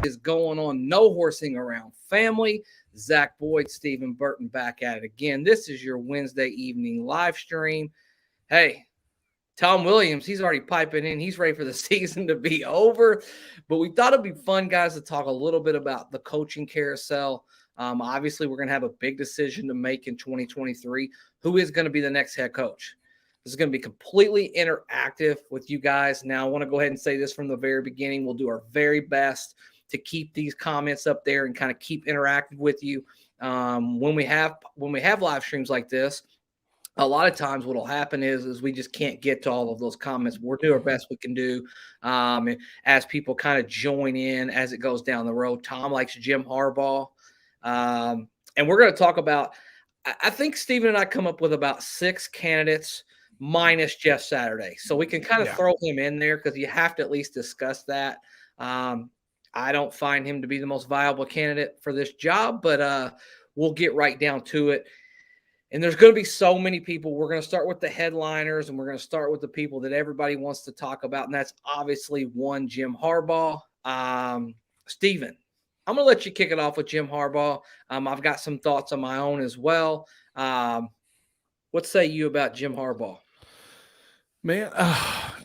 Is going on? No horsing around family. Zach Boyd, Stephen Burton back at it again. This is your Wednesday evening live stream. Hey, Tom Williams, he's already piping in. He's ready for the season to be over. But we thought it'd be fun, guys, to talk a little bit about the coaching carousel. Obviously, we're going to have a big decision to make in 2023. Who is going to be the next head coach? This is going to be completely interactive with you guys. Now, I want to go ahead and say this from the very beginning. We'll do our very best to keep these comments up there and kind of keep interactive with you. When we have live streams like this, a lot of times what will happen is we just can't get to all of those comments. We'll do our best we can do as people kind of join in as it goes down the road. Tom likes Jim Harbaugh. And we're going to talk about, I think Stephen and I come up with about 6 candidates minus Jeff Saturday. So we can kind of throw him in there because you have to at least discuss that. I don't find him to be the most viable candidate for this job, but we'll get right down to it. And there's going to be so many people. We're going to start with the headliners, and we're going to start with the people that everybody wants to talk about, and that's obviously one, Jim Harbaugh. Stephen, I'm going to let you kick it off with Jim Harbaugh. I've got some thoughts on my own as well. What say you about Jim Harbaugh? Man,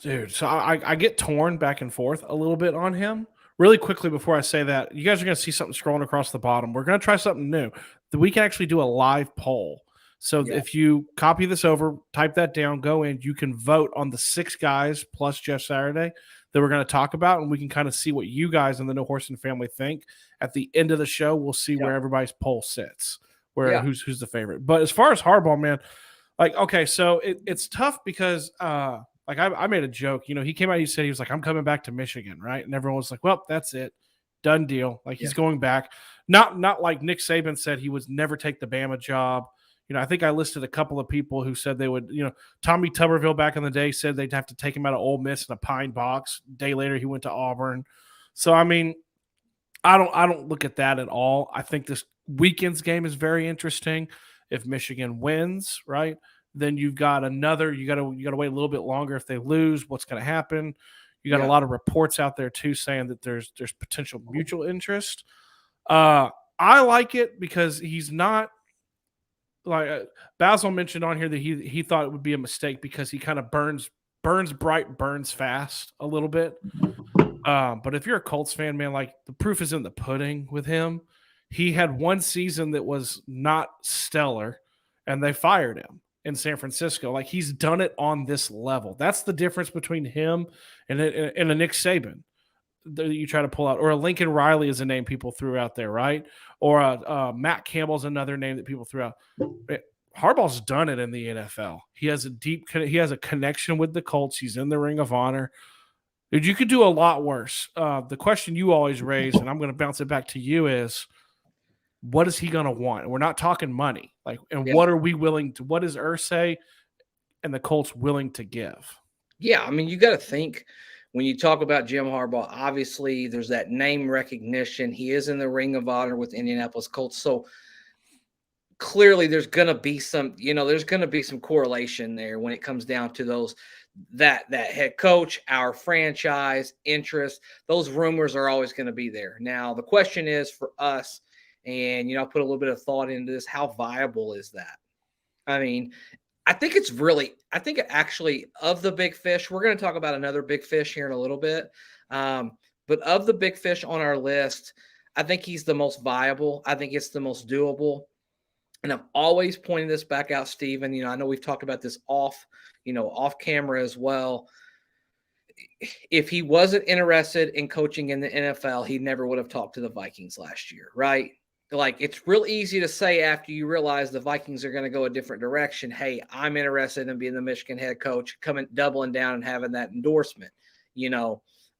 dude, so I get torn back and forth a little bit on him. Really quickly before I say that, you guys are going to see something scrolling across the bottom. We're going to try something new. We can actually do a live poll. So if you copy this over, type that down, go in, you can vote on the 6 guys plus Jeff Saturday that we're going to talk about, and we can kind of see what you guys in the No Horsing family think. At the end of the show, we'll see where everybody's poll sits, who's the favorite. But as far as Harbaugh, man, okay, so it's tough because I made a joke. He came out, he said, he was like, I'm coming back to Michigan, right? And everyone was like, well, that's it. Done deal. He's going back. Not like Nick Saban said he would never take the Bama job. I think I listed a couple of people who said they would, Tommy Tuberville back in the day said they'd have to take him out of Ole Miss in a pine box. A day later, he went to Auburn. So, I mean, I don't look at that at all. I think this weekend's game is very interesting. If Michigan wins, right, then you've got another. You got to wait a little bit longer. If they lose, what's going to happen? You got a lot of reports out there too saying that there's potential mutual interest. I like it because he's not. Like Basil mentioned on here that he thought it would be a mistake because he kind of burns bright, burns fast a little bit. But if you're a Colts fan, man, the proof is in the pudding with him. He had one season that was not stellar, and they fired him in San Francisco. He's done it on this level. That's the difference between him and a Nick Saban that you try to pull out, or a Lincoln Riley is a name people threw out there, right? Or Matt Campbell's another name that people threw out. Harbaugh's done it in the NFL. He has a connection with the Colts. He's in the Ring of Honor. Dude, you could do a lot worse. The question you always raise, and I'm going to bounce it back to you, is what is he going to want? And we're not talking money. What are we willing to? What is Irsay and the Colts willing to give? Yeah, I mean, you got to think. When you talk about Jim Harbaugh, obviously there's that name recognition. He is in the Ring of Honor with Indianapolis Colts. So clearly there's going to be some correlation there when it comes down to those, that head coach, our franchise interest. Those rumors are always going to be there. Now, the question is for us, and, I put a little bit of thought into this, how viable is that? I mean, I think actually of the big fish, we're going to talk about another big fish here in a little bit. But of the big fish on our list, I think he's the most viable. I think it's the most doable. And I've always pointed this back out, Stephen. I know we've talked about this off camera as well. If he wasn't interested in coaching in the NFL, he never would have talked to the Vikings last year, right? It's real easy to say after you realize the Vikings are going to go a different direction, hey, I'm interested in being the Michigan head coach, doubling down and having that endorsement, and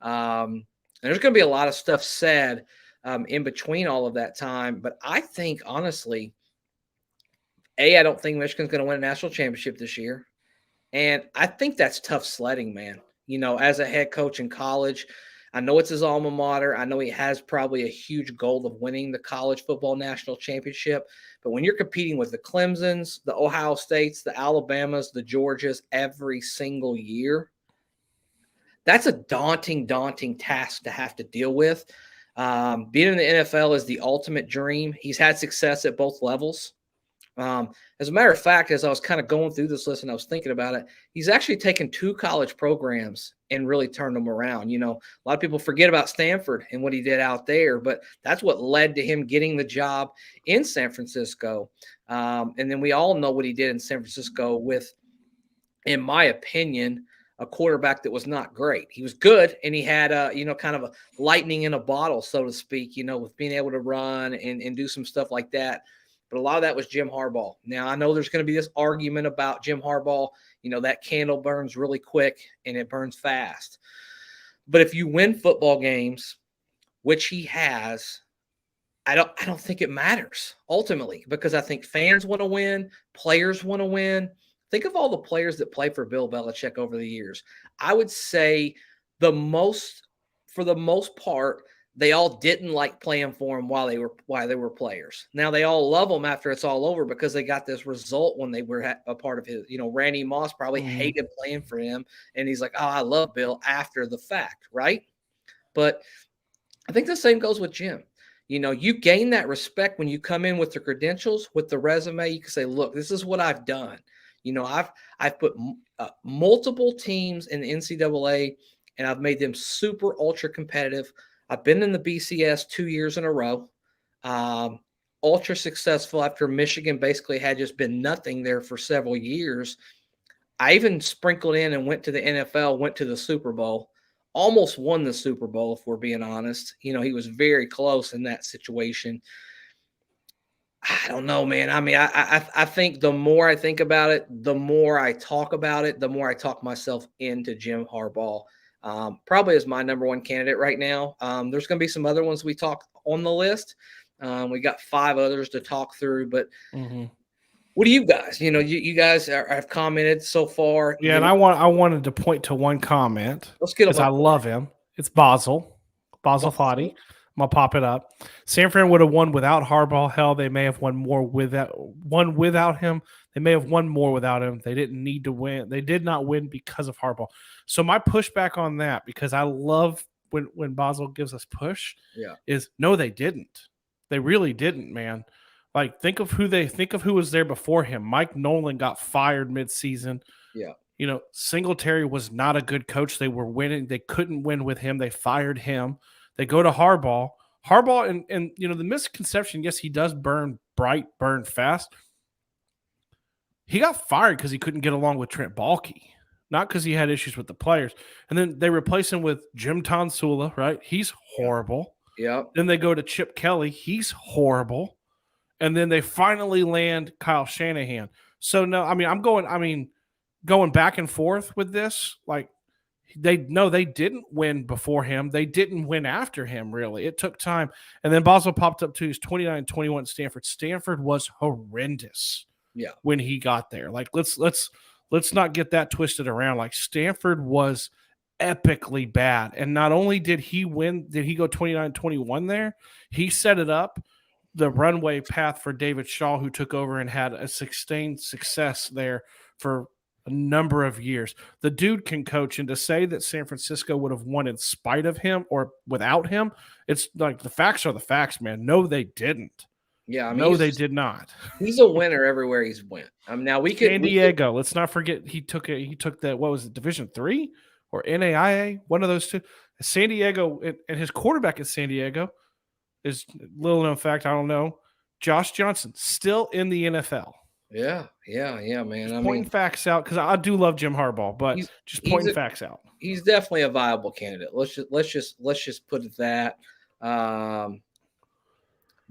there's going to be a lot of stuff said in between all of that time. But I think, honestly, I don't think Michigan's going to win a national championship this year. And I think that's tough sledding, man. As a head coach in college, I know it's his alma mater. I know he has probably a huge goal of winning the college football national championship. But when you're competing with the Clemsons, the Ohio States, the Alabamas, the Georgias every single year, that's a daunting task to have to deal with. Being in the NFL is the ultimate dream. He's had success at both levels. As a matter of fact, as I was kind of going through this list and I was thinking about it, he's actually taken 2 college programs and really turned them around. You know, a lot of people forget about Stanford and what he did out there, but that's what led to him getting the job in San Francisco. And then we all know what he did in San Francisco with, in my opinion, a quarterback that was not great. He was good, and he had kind of a lightning in a bottle, so to speak, with being able to run and do some stuff like that. But a lot of that was Jim Harbaugh. Now, I know there's going to be this argument about Jim Harbaugh. That candle burns really quick and it burns fast. But if you win football games, which he has, I don't think it matters ultimately, because I think fans want to win, players want to win. Think of all the players that play for Bill Belichick over the years. I would say for the most part, they all didn't like playing for him while they were players. Now they all love him after it's all over because they got this result when they were a part of his. Randy Moss probably hated playing for him, and he's like, "Oh, I love Bill," after the fact, right? But I think the same goes with Jim. You gain that respect when you come in with the credentials, with the resume. You can say, "Look, this is what I've done." I've put multiple teams in the NCAA, and I've made them super ultra competitive. I've been in the BCS 2 years in a row, ultra successful after Michigan basically had just been nothing there for several years. I even sprinkled in and went to the NFL, went to the Super Bowl, almost won the Super Bowl, if we're being honest. He was very close in that situation. I don't know, man. I mean, I think the more I think about it, the more I talk about it, the more I talk myself into Jim Harbaugh. Probably is my number one candidate right now. There's going to be some other ones we talk on the list. We got 5 others to talk through, but what do you guys? You guys have commented so far. Yeah, and I wanted to point to one comment. Let's get because I love him. It's Basel Fadi. I'm gonna pop it up. San Fran would have won without Harbaugh. Hell, they may have won without him. They may have won more without him. They didn't need to win. They did not win because of Harbaugh. So my pushback on that, because I love when Basel gives us push, is no, they didn't. They really didn't, man. Like think of who was there before him. Mike Nolan got fired mid-season. Yeah. Singletary was not a good coach. They were winning. They couldn't win with him. They fired him. They go to Harbaugh. And the misconception, yes, he does burn bright, burn fast. He got fired because he couldn't get along with Trent Baalke, not because he had issues with the players. And then they replace him with Jim Tonsula, right? He's horrible. Yeah. Then they go to Chip Kelly. He's horrible. And then they finally land Kyle Shanahan. So no, I mean, going back and forth with this, like they didn't win before him. They didn't win after him, really. It took time. And then Basel popped up to his 29-21 Stanford. Stanford was horrendous when he got there. Like let's not get that twisted around. Like Stanford was epically bad. And not only did he win, did he go 29-21 there? He set it up the runway path for David Shaw, who took over and had a sustained success there for a number of years. The dude can coach, and to say that San Francisco would have won in spite of him or without him, it's like the facts are the facts, man. No, they didn't. Yeah, I mean, no, they did not. He's a winner everywhere he's went. Now San Diego. Let's not forget he took that. What was it, Division III or NAIA? One of those two. San Diego, and his quarterback at San Diego is little known fact. I don't know. Josh Johnson still in the NFL. Yeah, man. Pointing facts out, because I do love Jim Harbaugh, but just pointing facts out. He's definitely a viable candidate. Let's just put it that.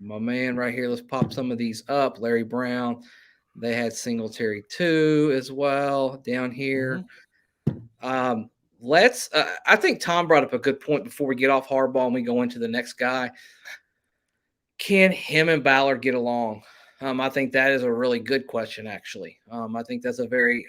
My man right here. Let's pop some of these up. Larry Brown. They had Singletary too as well down here. I think Tom brought up a good point before we get off Harbaugh and we go into the next guy. Can him and Ballard get along? I think that is a really good question, actually. I think that's a very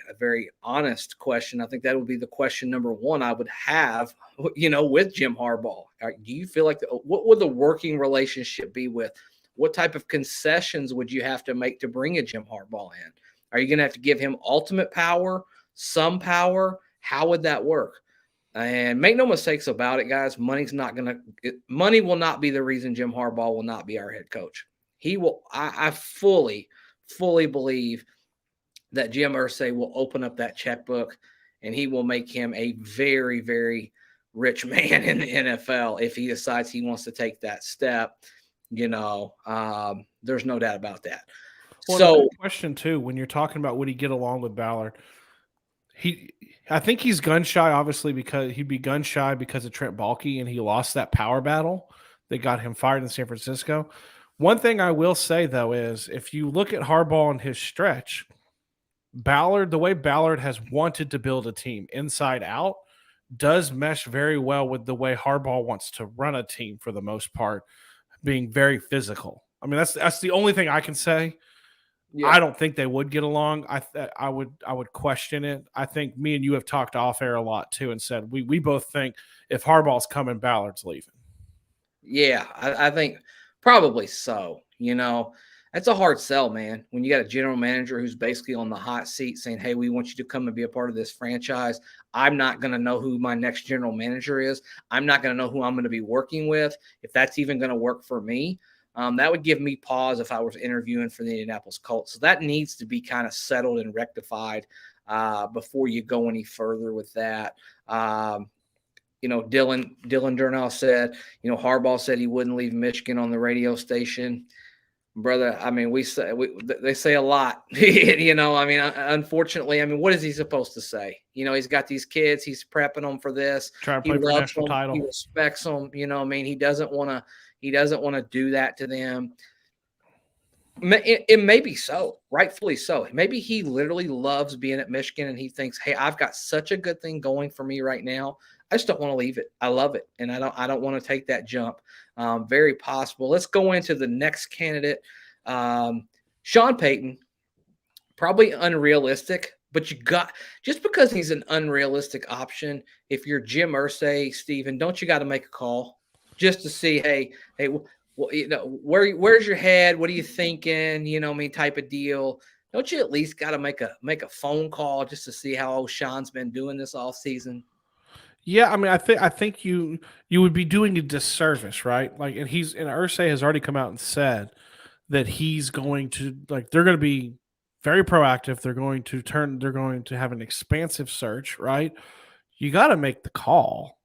honest question. I think that would be the question number one I would have, with Jim Harbaugh. Do you feel like what would the working relationship be with? What type of concessions would you have to make to bring a Jim Harbaugh in? Are you going to have to give him ultimate power, some power? How would that work? And make no mistakes about it, guys. Money will not be the reason Jim Harbaugh will not be our head coach. He will. I fully believe that Jim Irsay will open up that checkbook and he will make him a very, very rich man in the NFL if he decides he wants to take that step. There's no doubt about that. Well, the So, big question too, when you're talking about would he get along with Ballard, I think he's gun shy, obviously, because he'd be gun shy because of Trent Baalke and he lost that power battle that got him fired in San Francisco. One thing I will say though is if you look at Harbaugh and his stretch, Ballard, the way Ballard has wanted to build a team inside out, does mesh very well with the way Harbaugh wants to run a team for the most part, being very physical. I mean, that's the only thing I can say. yeah. I don't think they would get along. I would question it. I think me and you have talked off air a lot too, and said we both think if Harbaugh's coming, Ballard's leaving. Yeah, I think probably so. That's a hard sell, man. When you got a general manager who's basically on the hot seat saying, "Hey, we want you to come and be a part of this franchise." I'm not going to know who my next general manager is. I'm not going to know who I'm going to be working with, if that's even going to work for me. That would give me pause if I was interviewing for the Indianapolis Colts. So that needs to be kind of settled and rectified before you go any further with that. Dylan Durnall said, Harbaugh said he wouldn't leave Michigan on the radio station. Brother, I mean, they say a lot, unfortunately, what is he supposed to say? He's got these kids, he's prepping them for this. Try to He play for a loves national them, title. he respects them, he doesn't want to do that to them. It may be so, rightfully so. Maybe he literally loves being at Michigan and he thinks, "Hey, I've got such a good thing going for me right now. I just don't want to leave it. I love it, and I don't want to take that jump." Very possible. Let's go into the next candidate, Sean Payton. Probably unrealistic, but just because he's an unrealistic option. If you're Jim Irsay, Steven, don't you got to make a call just to see, hey, well, where's your head? What are you thinking? Type of deal. Don't you at least got to make a phone call just to see how old Sean's been doing this all season? Yeah, I mean, I think you would be doing a disservice, right? Like, and Irsay has already come out and said that he's going to they're going to be very proactive. They're going to have an expansive search, right? You got to make the call.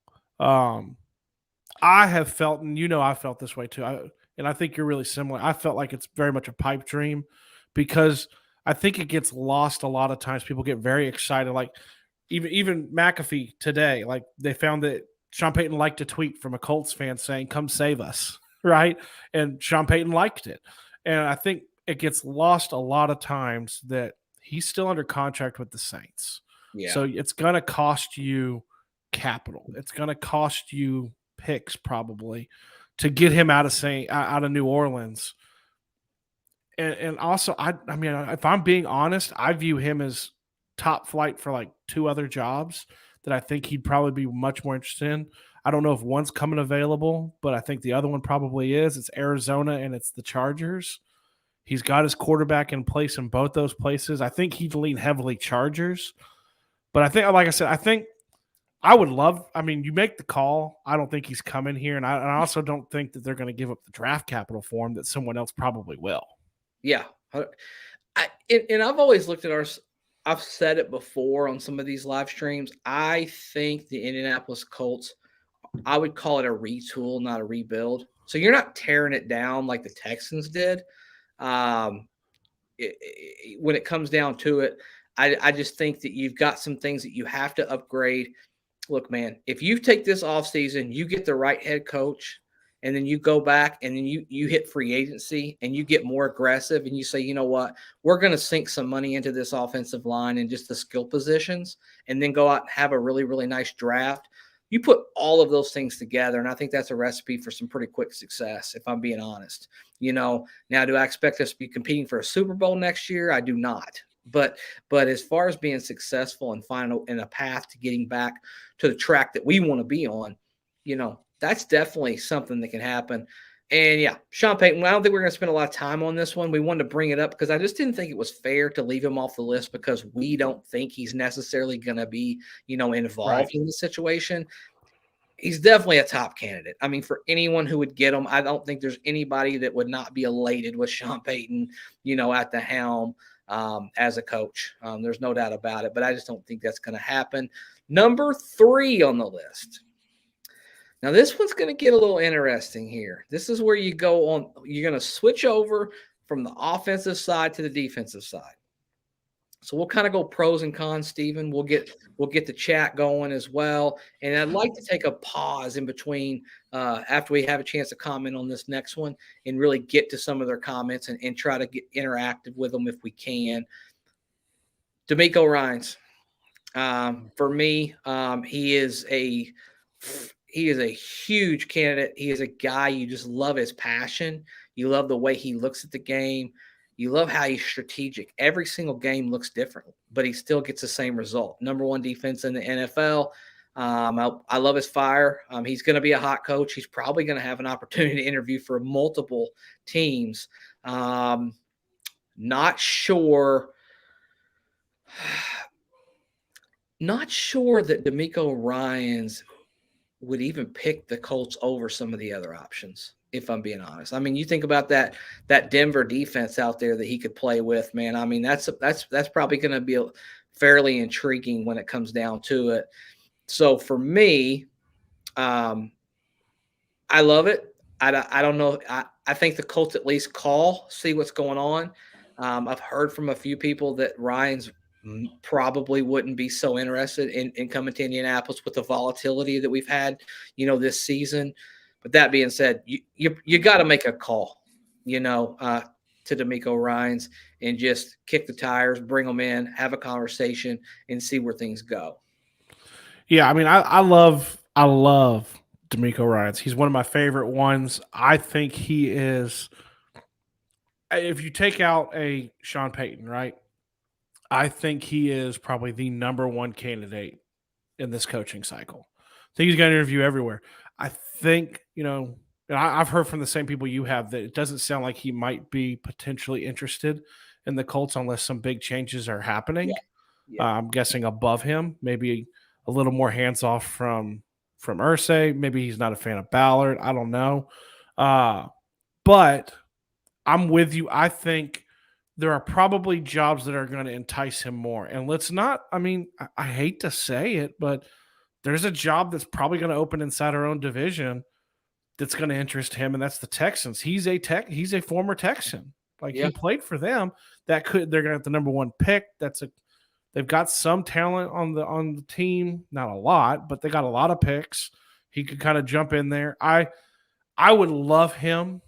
I have felt, and I felt this way too. And I think you're really similar. I felt like it's very much a pipe dream because I think it gets lost a lot of times. People get very excited. Like even McAfee today, like they found that Sean Payton liked a tweet from a Colts fan saying, "Come save us," right? And Sean Payton liked it. And I think it gets lost a lot of times that he's still under contract with the Saints. Yeah. So it's going to cost you capital. It's going to cost you picks probably to get him out of New Orleans. And also, I mean, if I'm being honest, I view him as top flight for like two other jobs that I think he'd probably be much more interested in. I don't know if one's coming available, but I think the other one probably is. It's Arizona and it's the Chargers. He's got his quarterback in place in both those places. I think he'd lean heavily Chargers. But I think, like I said, I would love, you make the call. I don't think he's coming here. And I also don't think that they're going to give up the draft capital for him that someone else probably will. Yeah. And I've always looked at I've said it before on some of these live streams. I think the Indianapolis Colts, I would call it a retool, not a rebuild. So you're not tearing it down like the Texans did. When it comes down to it, I just think that you've got some things that you have to upgrade. Look, man, if you take this offseason, you get the right head coach, and then you go back and then you hit free agency and you get more aggressive and you say, you know what, we're going to sink some money into this offensive line and just the skill positions, and then go out and have a really, really nice draft. You put all of those things together, and I think that's a recipe for some pretty quick success, if I'm being honest. Now, do I expect us to be competing for a Super Bowl next year? I do not. But as far as being successful and finding a path to getting back to the track that we want to be on, that's definitely something that can happen. And yeah, Sean Payton, I don't think we're going to spend a lot of time on this one. We wanted to bring it up because I just didn't think it was fair to leave him off the list because we don't think he's necessarily going to be, Right. involved in the situation. He's definitely a top candidate. I mean, for anyone who would get him, I don't think there's anybody that would not be elated with Sean Payton, at the helm as a coach. There's no doubt about it, but I just don't think that's going to happen. Number 3 on the list. Now, this one's going to get a little interesting here. This is where you're going to switch over from the offensive side to the defensive side. So we'll kind of go pros and cons, Stephen. We'll get the chat going as well. And I'd like to take a pause in between after we have a chance to comment on this next one and really get to some of their comments and try to get interactive with them if we can. DeMeco Ryans. For me, he is a huge candidate. He is a guy you just love his passion. You love the way he looks at the game. You love how he's strategic. Every single game looks different, but he still gets the same result. Number 1 defense in the NFL. I love his fire. He's going to be a hot coach. He's probably going to have an opportunity to interview for multiple teams. Not sure that DeMeco Ryans would even pick the Colts over some of the other options, if I'm being honest. I mean, you think about that Denver defense out there that he could play with, man. I mean, that's probably going to be fairly intriguing when it comes down to it. So for me, I love it. I don't know. I think the Colts at least see what's going on. I've heard from a few people that Ryans probably wouldn't be so interested in coming to Indianapolis with the volatility that we've had, this season. But that being said, you got to make a call, to DeMeco Ryans and just kick the tires, bring them in, have a conversation, and see where things go. Yeah, I mean, I love DeMeco Ryans. He's one of my favorite ones. I think he is. If you take out a Sean Payton, right? I think he is probably the number 1 candidate in this coaching cycle. I think he's got an interview everywhere. I think, and I've heard from the same people you have that it doesn't sound like he might be potentially interested in the Colts unless some big changes are happening. Yeah. I'm guessing above him, maybe a little more hands off from Irsay. Maybe he's not a fan of Ballard. I don't know. But I'm with you. I think there are probably jobs that are going to entice him more. And let's not, I hate to say it, but there's a job that's probably going to open inside our own division that's going to interest him, and that's the Texans. He's a former Texan. He played for them. They're going to have the number 1 pick. They've got some talent on the team, not a lot, but they got a lot of picks. He could kind of jump in there. I would love him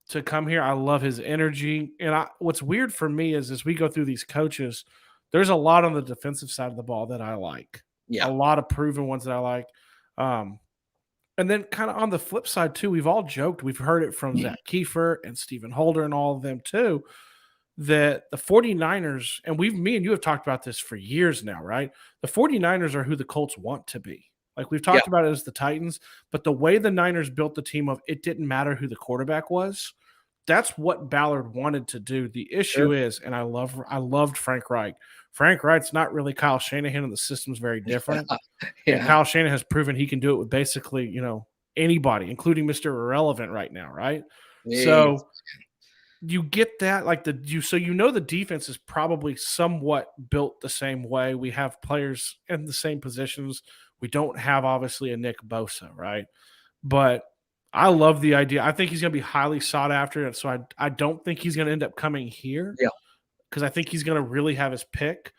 to come here. I love his energy. And what's weird for me is as we go through these coaches, there's a lot on the defensive side of the ball that I like. Yeah. A lot of proven ones that I like. And then kind of on the flip side too, we've all joked, we've heard it from Zach Kiefer and Stephen Holder and all of them too, that the 49ers, and me and you have talked about this for years now, right? The 49ers are who the Colts want to be. We've talked about it as the Titans, but the way the Niners built the team of it didn't matter who the quarterback was. That's what Ballard wanted to do. The issue is, and I loved Frank Reich. Frank Reich's not really Kyle Shanahan, and the system's very different. And Kyle Shanahan has proven he can do it with basically, anybody, including Mr. Irrelevant right now, right? Yeah. So you get that, the defense is probably somewhat built the same way. We have players in the same positions. We don't have, obviously, a Nick Bosa, right? But I love the idea. I think he's going to be highly sought after. And so I don't think he's going to end up coming here. Yeah. Because I think he's going to really have his pick.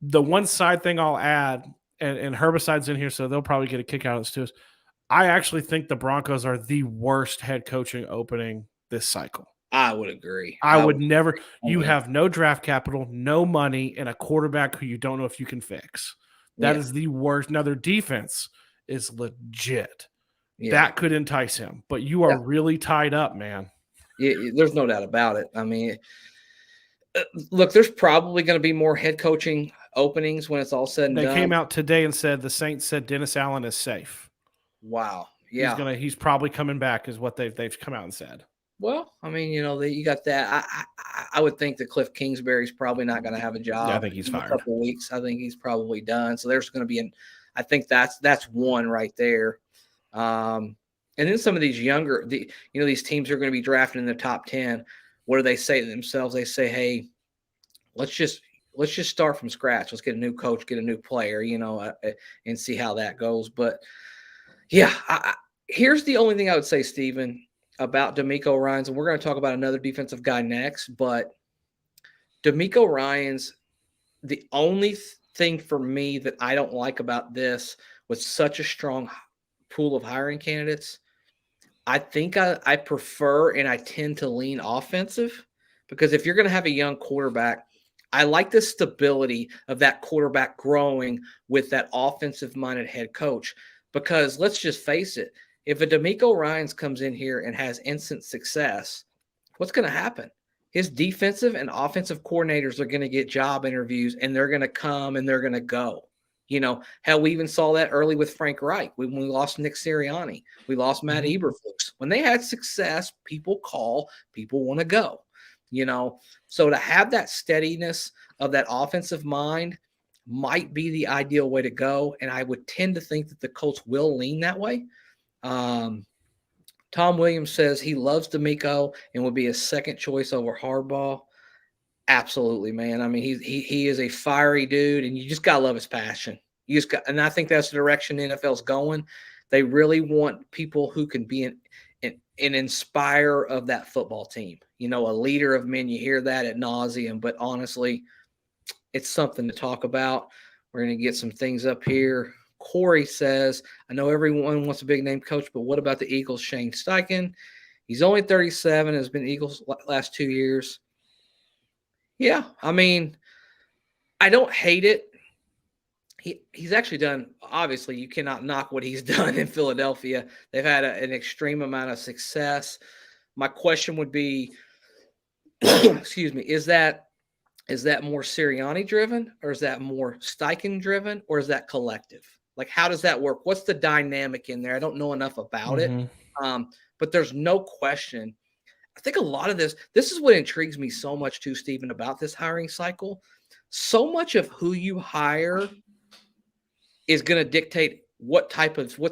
The one side thing I'll add, and Herbicide's in here, so they'll probably get a kick out of this too, is I actually think the Broncos are the worst head coaching opening this cycle. I would agree. I would never – you have no draft capital, no money, and a quarterback who you don't know if you can fix. That is the worst. Now, their defense is legit. Yeah. That could entice him. But you are really tied up, man. Yeah, there's no doubt about it. I mean, look, there's probably going to be more head coaching openings when it's all said and done. They came out today and said the Saints said Dennis Allen is safe. Wow. Yeah. He's probably coming back, is what they've come out and said. Well, I mean, you got that. I would think that Cliff Kingsbury's probably not going to have a Yeah, I job think he's in a fired. couple of weeks. I think he's probably done. So there's going to be I think that's one right there. And then some of these younger, these teams are going to be drafted in the top 10. What do they say to themselves? They say, hey, let's just start from scratch. Let's get a new coach, get a new player, and see how that goes. But yeah, here's the only thing I would say, Stephen, about DeMeco Ryans, and we're going to talk about another defensive guy next. But DeMeco Ryans, the only thing for me that I don't like about this, with such a strong pool of hiring candidates, I think I prefer and I tend to lean offensive, because if you're going to have a young quarterback, I like the stability of that quarterback growing with that offensive-minded head coach. Because let's just face it, if a DeMeco Ryans comes in here and has instant success, what's going to happen? His defensive and offensive coordinators are going to get job interviews, and they're going to come and they're going to go. Hell, we even saw that early with Frank Reich. When we lost Nick Sirianni, we lost Matt Eberflus. When they had success, people call, people want to go. So to have that steadiness of that offensive mind might be the ideal way to go. And I would tend to think that the Colts will lean that way. Tom Williams says he loves DeMeco and would be a second choice over Harbaugh. Absolutely, man. I mean, he is a fiery dude, and you just gotta love his passion. And I think that's the direction the NFL's going. They really want people who can be an inspire of that football team. A leader of men. You hear that ad nauseum, but honestly, it's something to talk about. We're going to get some things up here. Corey says, I know everyone wants a big name coach, but what about the Eagles' Shane Steichen? He's only 37, has been Eagles last 2 years. Yeah, I mean, I don't hate it. He's actually done, obviously, you cannot knock what he's done in Philadelphia. They've had an extreme amount of success. My question would be, excuse me, is that more Sirianni driven, or is that more Steichen driven, or is that collective? Like, how does that work? What's the dynamic in there? I don't know enough about it. But there's no question. I think a lot of this is what intrigues me so much too, Stephen, about this hiring cycle. So much of who you hire is going to dictate what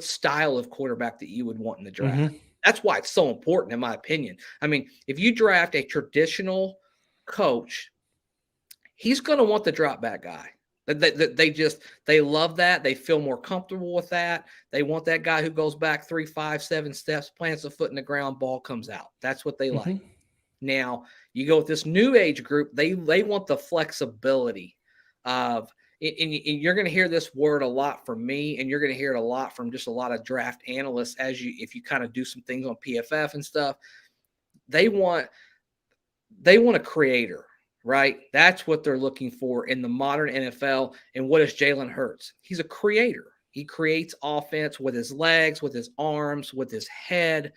style of quarterback that you would want in the draft. That's why it's so important, in my opinion. I mean, if you draft a traditional coach, he's going to want the drop back guy. They love that. They feel more comfortable with that. They want that guy who goes back 3, 5, 7 steps, plants a foot in the ground, ball comes out. That's what they like. Now, you go with this new age group, they want the flexibility of, and you're going to hear this word a lot from me, and you're going to hear it a lot from just a lot of draft analysts if you kind of do some things on PFF and stuff. They want a creator. Right? That's what they're looking for in the modern NFL. And what is Jalen Hurts? He's a creator. He creates offense with his legs, with his arms, with his head.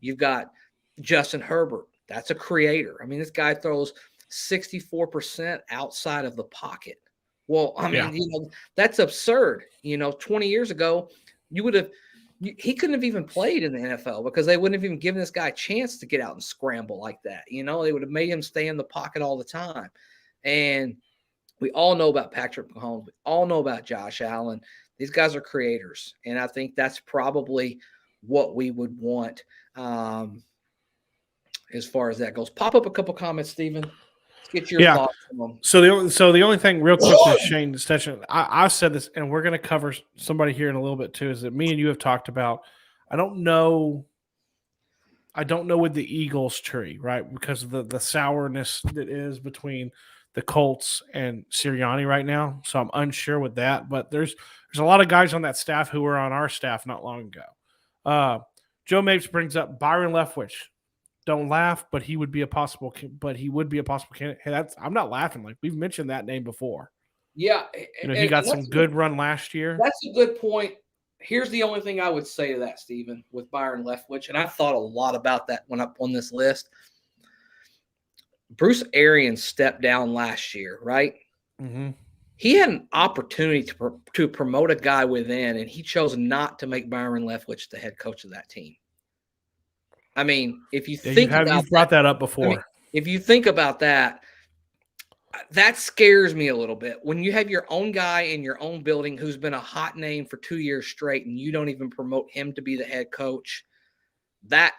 You've got Justin Herbert. That's a creator. I mean, this guy throws 64% outside of the pocket. Well, I mean, that's absurd. 20 years ago, he couldn't have even played in the NFL, because they wouldn't have even given this guy a chance to get out and scramble like that. They would have made him stay in the pocket all the time. And we all know about Patrick Mahomes. We all know about Josh Allen. These guys are creators. And I think that's probably what we would want as far as that goes. Pop up a couple comments, Stephen. Let's get your thoughts on them. So the only thing real quick is Shane Steichen. I've said this, and we're going to cover somebody here in a little bit too, is that me and you have talked about, I don't know with the Eagles tree, right? Because of the sourness that is between the Colts and Sirianni right now. So I'm unsure with that. But there's a lot of guys on that staff who were on our staff not long ago. Joe Mapes brings up Byron Leftwich. Don't laugh, but he would be a possible candidate. Hey, I'm not laughing. Like, we've mentioned that name before. Yeah. He got some good run last year. That's a good point. Here's the only thing I would say to that, Stephen, with Byron Leftwich, and I thought a lot about that when I on this list. Bruce Arians stepped down last year, right? he had an opportunity to promote a guy within, and he chose not to make Byron Leftwich the head coach of that team. I mean, if you think about you've brought that up I before. mean, if you think about that, that scares me a little bit. When you have your own guy in your own building who's been a hot name for 2 years straight, and you don't even promote him to be the head coach, that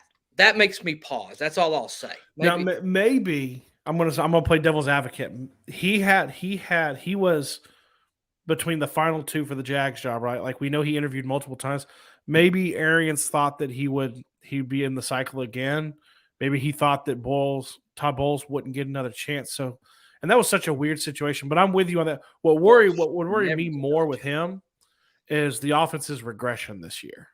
makes me pause. That's all I'll say. Now, maybe I'm gonna play devil's advocate. He was between the final two for the Jags job, right? Like we know he interviewed multiple times. Maybe Arians thought that he'd be in the cycle again. Maybe he thought that Todd Bowles wouldn't get another chance. So, and that was such a weird situation. But I'm with you on that. What would worry me more with him is the offense's regression this year.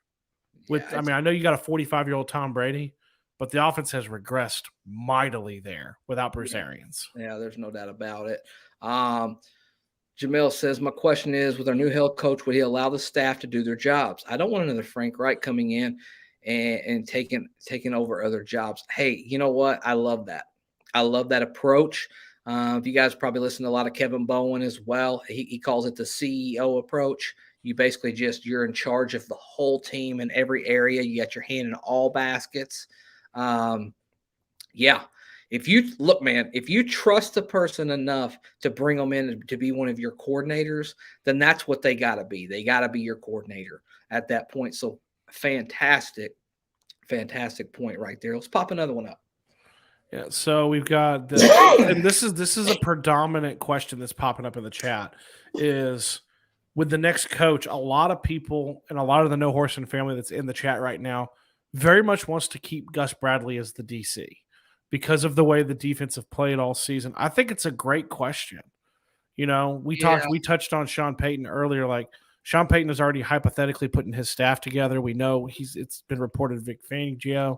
I mean, I know you got a 45-year-old Tom Brady, but the offense has regressed mightily there without Bruce Arians. Yeah, there's no doubt about it. Jamil says, my question is, with our new head coach, would he allow the staff to do their jobs? I don't want another Frank Reich coming in and taking over other jobs. Hey, you know what? I love that. I love that approach. You guys probably listen to a lot of Kevin Bowen as well. He calls it the CEO approach. You basically you're in charge of the whole team in every area. You got your hand in all baskets. Yeah. If you trust the person enough to bring them in to be one of your coordinators, then that's what they got to be. They got to be your coordinator at that point. So fantastic point right there. Let's pop another one up. Yeah, so we've got this, and this is a predominant question that's popping up in the chat is with the next coach, a lot of people and a lot of the No Horse and family that's in the chat right now very much wants to keep Gus Bradley as the DC because of the way the defense have played all season. I think it's a great question. You know, we touched on Sean Payton earlier. Like Sean Payton is already hypothetically putting his staff together. We know it's been reported Vic Fangio.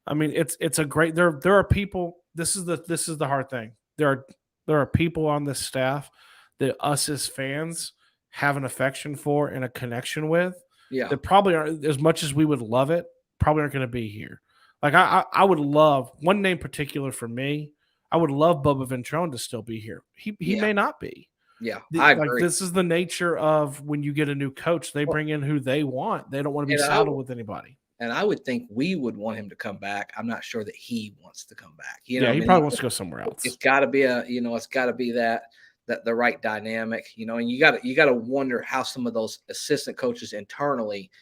I mean, it's a great. There are people. This is the hard thing. There are people on this staff that us as fans have an affection for and a connection with. Yeah, that probably aren't, as much as we would love it, probably aren't going to be here. Like I would love one name particular for me. I would love Bubba Ventrone to still be here. He may not be. Yeah, I agree. Like this is the nature of when you get a new coach, they bring in who they want. They don't want to be saddled with anybody. And I would think we would want him to come back. I'm not sure that he wants to come back. He probably wants to go somewhere else. It's got to be that the right dynamic, and you got to wonder how some of those assistant coaches internally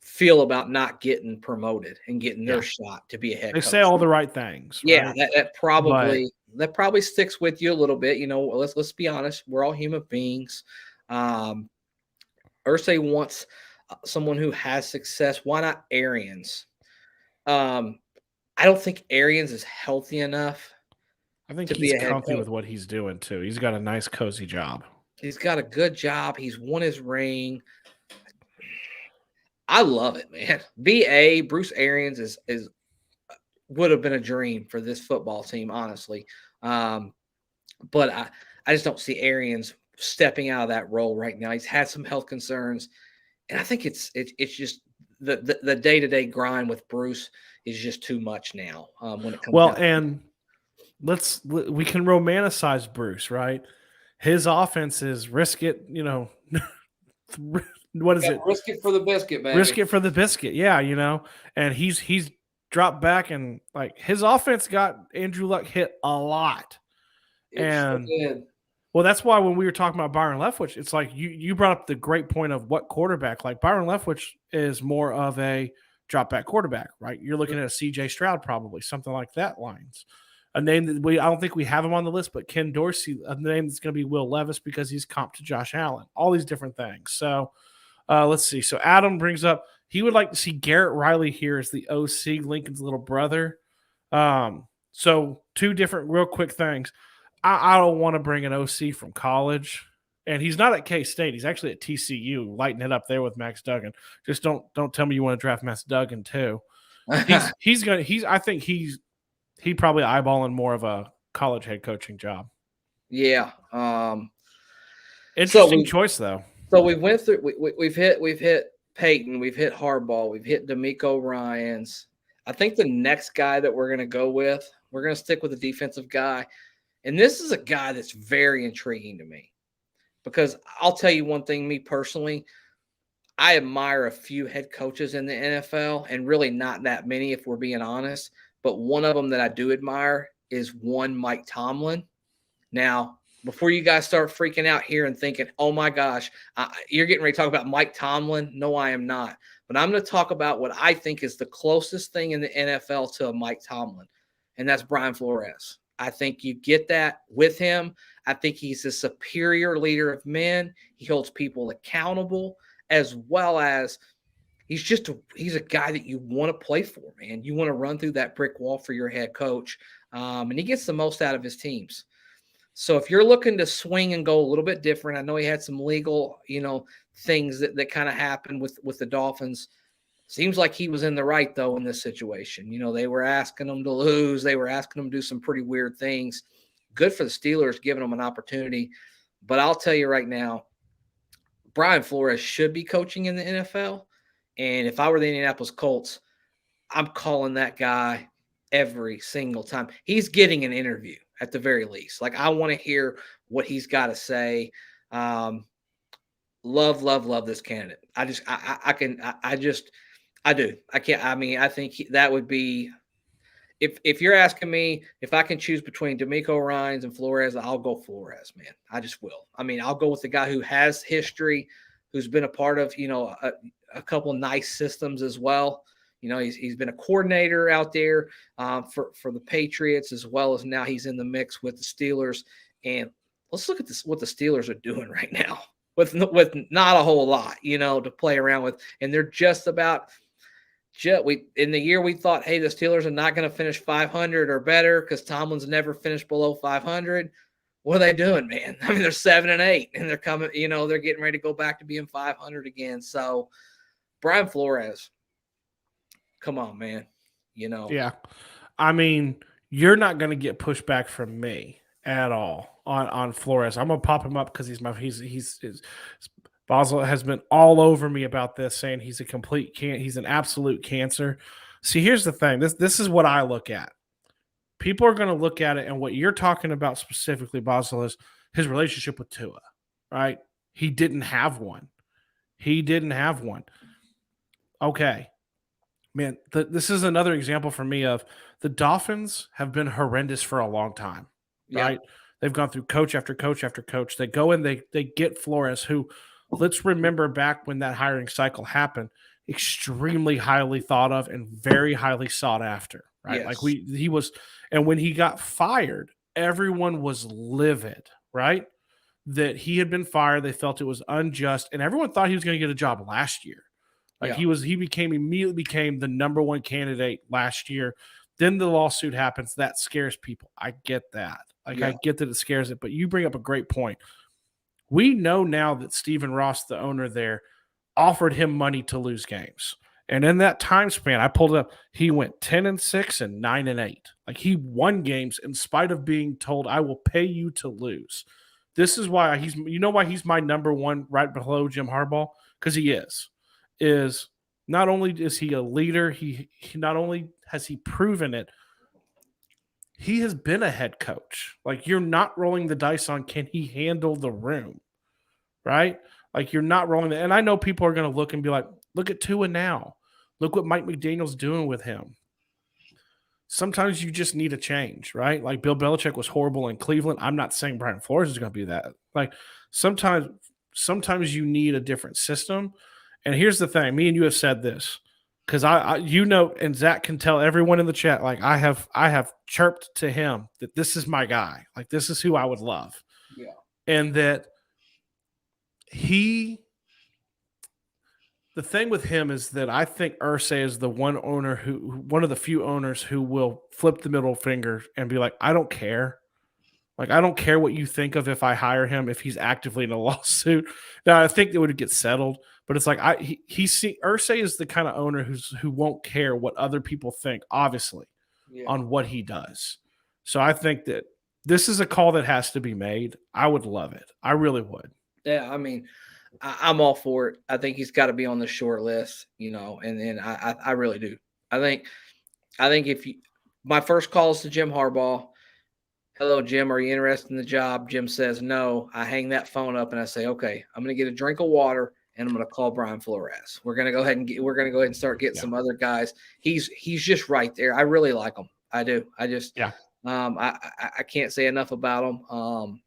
feel about not getting promoted and getting their shot to be a head coach. They say all the right things. Right? Yeah, that probably sticks with you a little bit. Let's be honest. We're all human beings. Ursay wants someone who has success. Why not Arians? I don't think Arians is healthy enough. I think he's comfy with what he's doing too. He's got a nice, cozy job. He's got a good job. He's won his ring. I love it, man. Bruce Arians is would have been a dream for this football team, honestly. But I just don't see Arians stepping out of that role right now. He's had some health concerns, and I think it's just the day-to-day grind with Bruce is just too much now. When it comes and we can romanticize Bruce, right? His offense is risk it, what is it? Risk it for the biscuit, baby. Risk it for the biscuit, yeah, and he's dropped back, and like his offense got Andrew Luck hit a lot. Well, that's why when we were talking about Byron Leftwich, it's like you brought up the great point of what quarterback. Like Byron Leftwich is more of a drop back quarterback, right? You're looking at a CJ Stroud, probably something like that lines. A name that I don't think we have him on the list, but Ken Dorsey, a name that's going to be Will Levis because he's comped to Josh Allen. All these different things. So let's see. So Adam brings up he would like to see Garrett Riley here as the OC, Lincoln's little brother. So two different real quick things. I don't want to bring an OC from college, and he's not at K-State. He's actually at TCU, lighting it up there with Max Duggan. Just don't tell me you want to draft Max Duggan too. I think he's probably eyeballing more of a college head coaching job. Yeah. Interesting choice though. So we went through. We've hit Payton. We've hit Harbaugh. We've hit DeMeco Ryans. I think the next guy that we're going to go with, we're going to stick with the defensive guy. And this is a guy that's very intriguing to me. because I'll tell you one thing, me personally, I admire a few head coaches in the NFL, and really not that many, if we're being honest. But one of them that I do admire is one Mike Tomlin. Now, before you guys start freaking out here and thinking, oh my gosh, you're getting ready to talk about Mike Tomlin. No, I am not. But I'm going to talk about what I think is the closest thing in the NFL to a Mike Tomlin, and that's Brian Flores. I think you get that with him. I think he's a superior leader of men. He holds people accountable, as well as he's a guy that you want to play for, man. You want to run through that brick wall for your head coach, and he gets the most out of his teams. So if you're looking to swing and go a little bit different, I know he had some legal, things that kind of happened with the Dolphins. Seems like he was in the right, though, in this situation. They were asking him to lose. They were asking him to do some pretty weird things. Good for the Steelers, giving them an opportunity. But I'll tell you right now, Brian Flores should be coaching in the NFL. And if I were the Indianapolis Colts, I'm calling that guy every single time. He's getting an interview at the very least. Like, I want to hear what he's got to say. Love this candidate. I do. I can't. I mean, I think that would be, if you're asking me if I can choose between D'Amico Ryans and Flores, I'll go Flores, man. I just will. I mean, I'll go with the guy who has history, who's been a part of, a couple nice systems as well. He's been a coordinator out there for the Patriots, as well as now he's in the mix with the Steelers. And let's look at what the Steelers are doing right now with not a whole lot, to play around with. And they're just about in the year we thought, hey, the Steelers are not going to finish 500 or better because Tomlin's never finished below 500. What are they doing, man? I mean, they're 7-8, and they're coming. They're getting ready to go back to being 500 again. So, Brian Flores, come on, man. Yeah. I mean, you're not going to get pushback from me at all on Flores. I'm going to pop him up because he's Basel has been all over me about this, saying he's he's an absolute cancer. See, here's the thing. This is what I look at. People are going to look at it, and what you're talking about specifically, Basel, is his relationship with Tua, right? He didn't have one. Okay. Man, this is another example for me of the Dolphins have been horrendous for a long time, right? Yeah. They've gone through coach after coach after coach. They go and they get Flores, who, let's remember back when that hiring cycle happened, extremely highly thought of and very highly sought after, right? Yes. Like he was, and when he got fired, everyone was livid, right? That he had been fired. They felt it was unjust, and everyone thought he was going to get a job last year. Like he immediately became the number one candidate last year. Then the lawsuit happens. That scares people. I get that. I get that it scares it. But you bring up a great point. We know now that Stephen Ross, the owner there, offered him money to lose games. And in that time span, I pulled it up, he went 10-6 and 9-8. Like, he won games in spite of being told, I will pay you to lose. This is why why he's my number one right below Jim Harbaugh? Because he is not only is he a leader, he not only has he proven it, he has been a head coach. Like, you're not rolling the dice on, can he handle the room, right? Like, you're not rolling it. And I know people are going to look and be like, look at Tua now. Look what Mike McDaniel's doing with him. Sometimes you just need a change, right? Like, Bill Belichick was horrible in Cleveland. I'm not saying Brian Flores is going to be that. Like, sometimes you need a different system. And here's the thing. Me and you have said this because I and Zach can tell everyone in the chat, like, I have chirped to him that this is my guy. Like, this is who I would love. Yeah. And that the thing with him is that I think Irsay is the one of the few owners who will flip the middle finger and be like, I don't care. Like, I don't care what you think of if I hire him, if he's actively in a lawsuit. Now, I think it would get settled, but it's like Irsay is the kind of owner who won't care what other people think, obviously, on what he does. So I think that this is a call that has to be made. I would love it. I really would. Yeah, I mean, I'm all for it. I think he's got to be on the short list, and then I really do. I think my first call is to Jim Harbaugh. Hello, Jim. Are you interested in the job? Jim says no. I hang that phone up and I say, okay, I'm going to get a drink of water and I'm going to call Brian Flores. We're going to go ahead and start getting Yeah. some other guys. He's just right there. I really like him. I do. I just, Yeah. I can't say enough about him.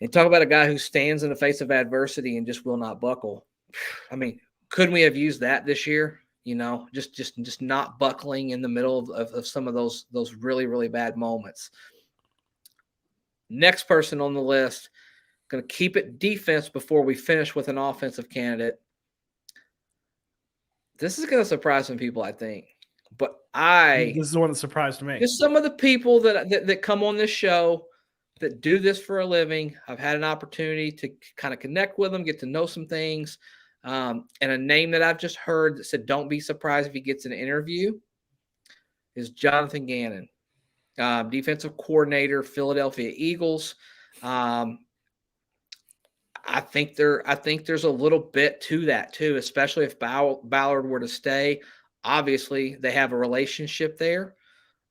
And talk about a guy who stands in the face of adversity and just will not buckle. I mean, couldn't we have used that this year? Just not buckling in the middle of some of those really, really bad moments. Next person on the list, going to keep it defense before we finish with an offensive candidate. This is going to surprise some people, I think. But This is the one that surprised me. just some of the people that come on this show that do this for a living, I've had an opportunity to kind of connect with them, get to know some things. And a name that I've just heard that said, don't be surprised if he gets an interview, is Jonathan Gannon, defensive coordinator, Philadelphia Eagles. I think there's a little bit to that too, especially if Ballard were to stay. Obviously, they have a relationship there.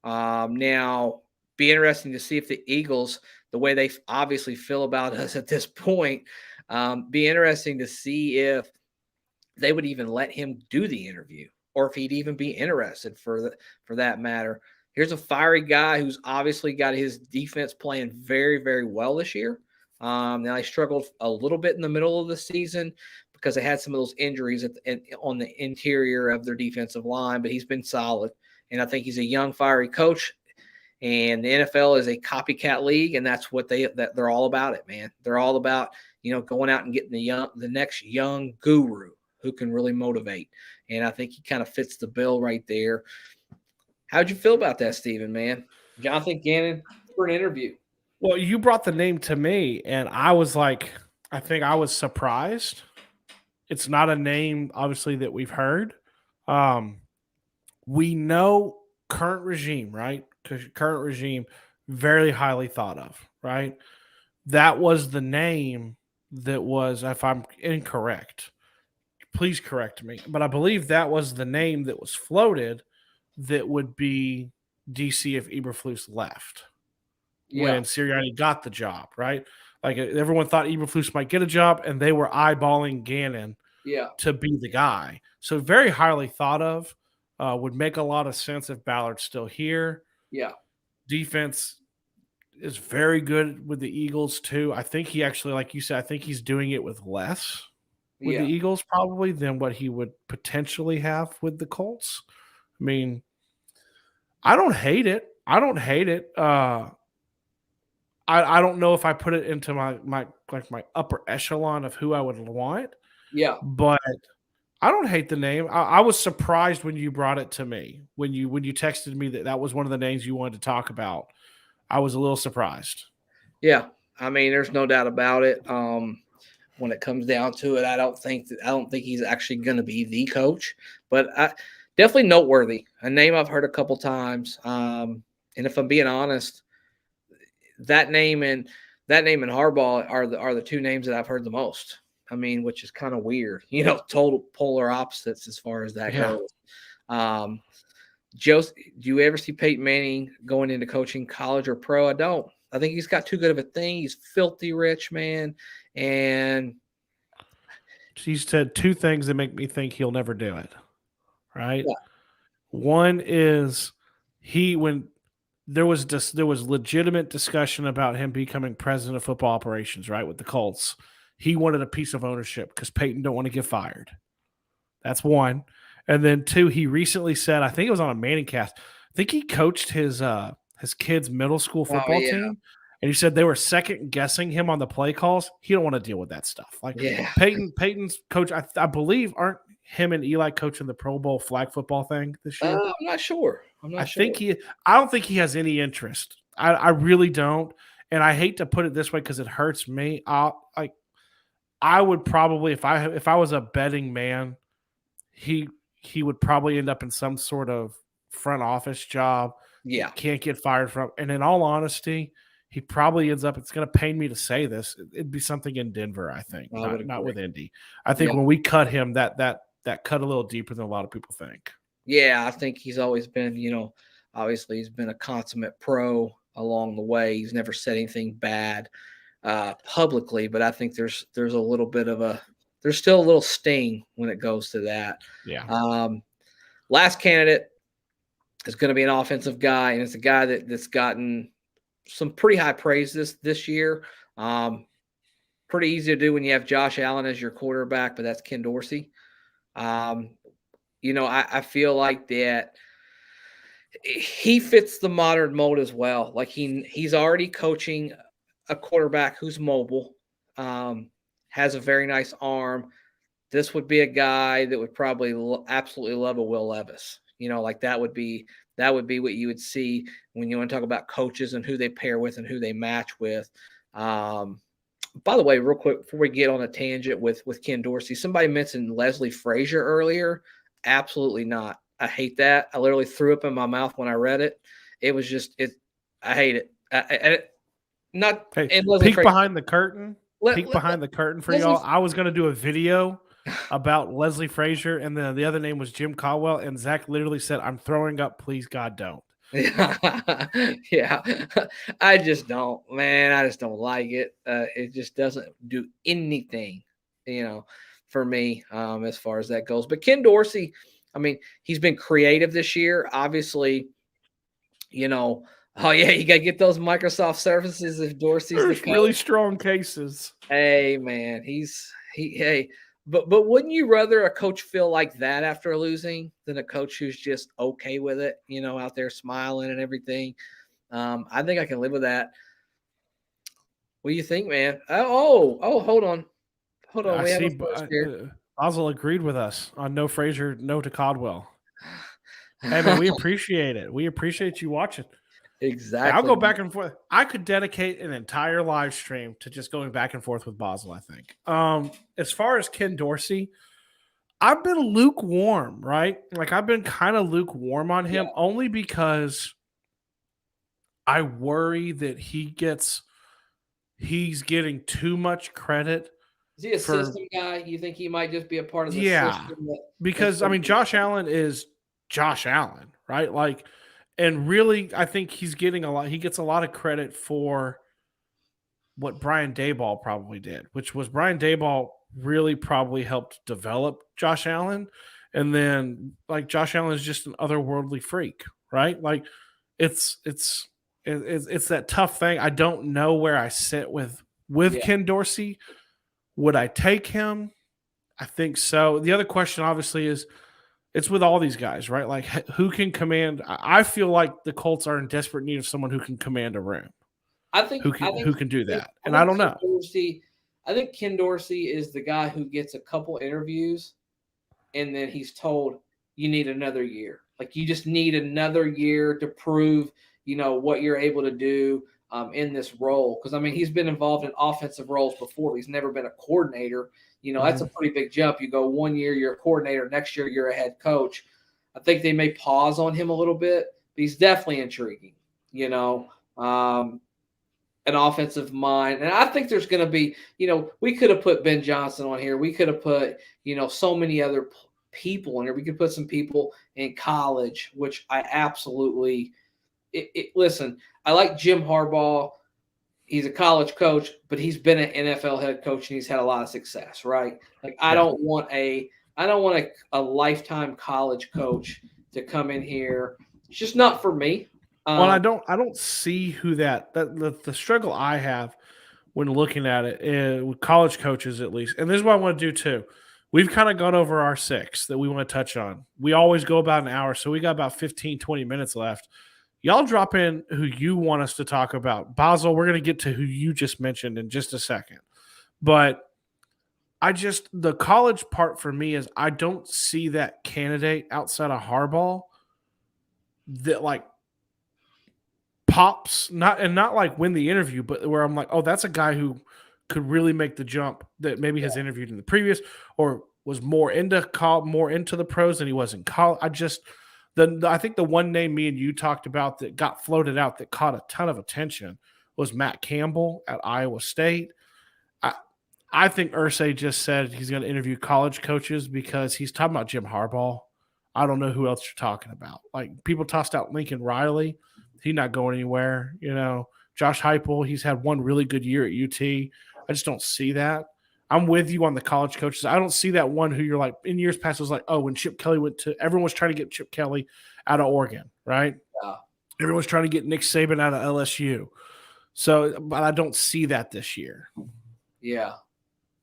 Now, be interesting to see if the Eagles, the way they obviously feel about us at this point, be interesting to see if they would even let him do the interview or if he'd even be interested for that matter. Here's a fiery guy who's obviously got his defense playing very, very well this year. Now, he struggled a little bit in the middle of the season because they had some of those injuries on the interior of their defensive line, but he's been solid. And I think he's a young, fiery coach. And the NFL is a copycat league, and that's what they're all about it, man. They're all about, going out and getting the next young guru who can really motivate. And I think he kind of fits the bill right there. How'd you feel about that, Steven, man? Jonathan Gannon for an interview. Well, you brought the name to me, and I was like, I think I was surprised. It's not a name, obviously, that we've heard. We know current regime, right? Because current regime, very highly thought of, right? That was the name that was, if I'm incorrect, please correct me, but I believe that was the name that was floated that would be DC if Eberflus left when Sirianni got the job, right? Like everyone thought Eberflus might get a job, and they were eyeballing Gannon to be the guy. So very highly thought of. Would make a lot of sense if Ballard's still here. Yeah. Defense is very good with the Eagles too. I think he actually, like you said, I think he's doing it with less with the Eagles probably than what he would potentially have with the Colts. I mean, I don't hate it. I don't know if I put it into my upper echelon of who I would want. Yeah. But I don't hate the name. I was surprised when you brought it to me. When you texted me that was one of the names you wanted to talk about. I was a little surprised. Yeah. I mean, there's no doubt about it. When it comes down to it, I don't think he's actually going to be the coach, but definitely noteworthy. A name I've heard a couple times. And if I'm being honest, that name and Harbaugh are the two names that I've heard the most. I mean, which is kind of weird, total polar opposites as far as that goes. Joe, do you ever see Peyton Manning going into coaching, college or pro? I don't. I think he's got too good of a thing. He's filthy rich, man. And he said two things that make me think he'll never do it. Right. Yeah. One is when there was legitimate discussion about him becoming president of football operations, right, with the Colts. He wanted a piece of ownership because Payton don't want to get fired. That's one. And then two, he recently said, I think it was on a Manning cast, I think he coached his kids' middle school football team. And he said they were second guessing him on the play calls. He don't want to deal with that stuff. Peyton's coach, I believe, aren't him and Eli coaching the Pro Bowl flag football thing this year? I'm not sure. I don't think he has any interest. I really don't. And I hate to put it this way because it hurts me. I would probably, if I was a betting man, he would probably end up in some sort of front office job. Yeah. Can't get fired from. And in all honesty, he probably ends up, it's going to pain me to say this, it'd be something in Denver, I think, not with Indy. I think when we cut him, that cut a little deeper than a lot of people think. Yeah, I think he's always been, obviously he's been a consummate pro. along the way. He's never said anything bad publicly, but I think there's a little bit of there's still a little sting when it goes to that. Yeah. Last candidate is going to be an offensive guy, and it's a guy that's gotten some pretty high praise this year. Pretty easy to do when you have Josh Allen as your quarterback, but that's Ken Dorsey. I feel like that he fits the modern mold as well. Like he's already coaching a quarterback who's mobile, has a very nice arm. This would be a guy that would probably absolutely love a Will Levis. Like that would be what you would see when you want to talk about coaches and who they pair with and who they match with. By the way, real quick before we get on a tangent with Ken Dorsey, somebody mentioned Leslie Frazier earlier. Absolutely not. I hate that. I literally threw up in my mouth when I read it. It was just I hate it. Peek behind the curtain. Peek behind the curtain for y'all. I was going to do a video about Leslie Frazier, and then the other name was Jim Caldwell, and Zach literally said, "I'm throwing up. Please, God, don't." Yeah. I just don't, man. I just don't like it. It just doesn't do anything, for me, as far as that goes. But Ken Dorsey, I mean, he's been creative this year. Obviously, oh yeah, you got to get those Microsoft Surfaces if Dorsey's There's really strong cases. Hey, man, hey. But wouldn't you rather a coach feel like that after losing than a coach who's just okay with it, out there smiling and everything? I think I can live with that. What do you think, man? Hold on. We see Basil agreed with us on no Frazier, no to Caldwell. Hey, man, we appreciate it. We appreciate you watching. Exactly. I'll go back and forth. I could dedicate an entire live stream to just going back and forth with Basil, I think. As far as Ken Dorsey, I've been lukewarm, right? Like I've been kind of lukewarm on him only because I worry that he's getting too much credit. Is he a system guy? You think he might just be a part of the system? Because Josh Allen is Josh Allen, right? Like, and really, I think he gets a lot of credit for what Brian Daboll probably did, which was Brian Daboll really probably helped develop Josh Allen. And then like Josh Allen is just an otherworldly freak, right? Like it's that tough thing. I don't know where I sit with Ken Dorsey. Would I take him? I think so. The other question obviously is, it's with all these guys, right? Like who can command? I feel like the Colts are in desperate need of someone who can command a room. I think who can do that. And I don't know. I think Ken Dorsey is the guy who gets a couple interviews and then he's told you need another year. Like you just need another year to prove, what you're able to do in this role. Because he's been involved in offensive roles before. He's never been a coordinator. That's a pretty big jump. You go 1 year, you're a coordinator. Next year, you're a head coach. I think they may pause on him a little bit, but he's definitely intriguing, an offensive mind. And I think there's going to be, we could have put Ben Johnson on here. We could have put, so many other people in here. We could put some people in college, which I absolutely listen, I like Jim Harbaugh. He's a college coach, but he's been an NFL head coach and he's had a lot of success, right? Like I don't want a lifetime college coach to come in here. It's just not for me. Well, I don't see who the struggle I have when looking at it with college coaches at least, and this is what I want to do too. We've kind of gone over our 6 that we want to touch on. We always go about an hour, so we got about 15, 20 minutes left. Y'all drop in who you want us to talk about. Basil, we're going to get to who you just mentioned in just a second. But the college part for me is I don't see that candidate outside of Harbaugh that like pops, not like win the interview, but where I'm like, oh, that's a guy who could really make the jump that maybe has interviewed in the previous or was more into the pros than he was in college. I think the one name me and you talked about that got floated out that caught a ton of attention was Matt Campbell at Iowa State. I think Irsay just said he's going to interview college coaches because he's talking about Jim Harbaugh. I don't know who else you're talking about. Like people tossed out Lincoln Riley. He's not going anywhere. Josh Heupel, he's had one really good year at UT. I just don't see that. I'm with you on the college coaches. I don't see that one who you're like in years past was like, oh, when Chip Kelly everyone was trying to get Chip Kelly out of Oregon, right? Yeah. Everyone's trying to get Nick Saban out of LSU. So, but I don't see that this year. Yeah.